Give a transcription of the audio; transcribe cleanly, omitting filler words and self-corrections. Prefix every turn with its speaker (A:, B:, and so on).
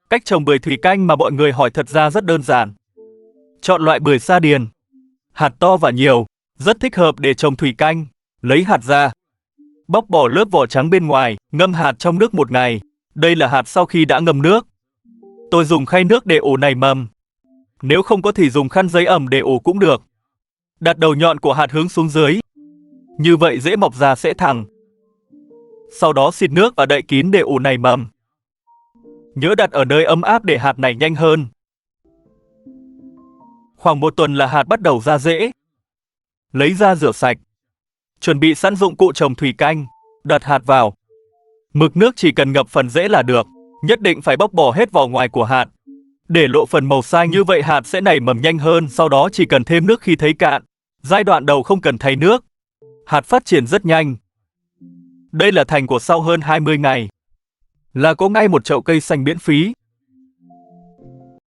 A: Cách trồng bưởi thủy canh mà mọi người hỏi thật ra rất đơn giản. Chọn loại bưởi sa điền, hạt to và nhiều, rất thích hợp để trồng thủy canh. Lấy hạt ra, bóc bỏ lớp vỏ trắng bên ngoài, ngâm hạt trong nước 1 ngày. Đây là hạt sau khi đã ngâm nước. Tôi dùng khay nước để ủ nảy mầm. Nếu không có thì dùng khăn giấy ẩm để ủ cũng được. Đặt đầu nhọn của hạt hướng xuống dưới. Như vậy rễ mọc ra sẽ thẳng. Sau đó xịt nước và đậy kín để ủ nảy mầm. Nhớ đặt ở nơi ấm áp để hạt nảy nhanh hơn. Khoảng 1 tuần là hạt bắt đầu ra rễ. Lấy ra rửa sạch. Chuẩn bị sẵn dụng cụ trồng thủy canh. Đặt hạt vào. Mực nước chỉ cần ngập phần rễ là được. Nhất định phải bóc bỏ hết vỏ ngoài của hạt. Để lộ phần màu xanh, như vậy hạt sẽ nảy mầm nhanh hơn. Sau đó chỉ cần thêm nước khi thấy cạn. Giai đoạn đầu không cần thay nước. Hạt phát triển rất nhanh. Đây là thành của sau hơn 20 ngày. Là có ngay một chậu cây xanh miễn phí.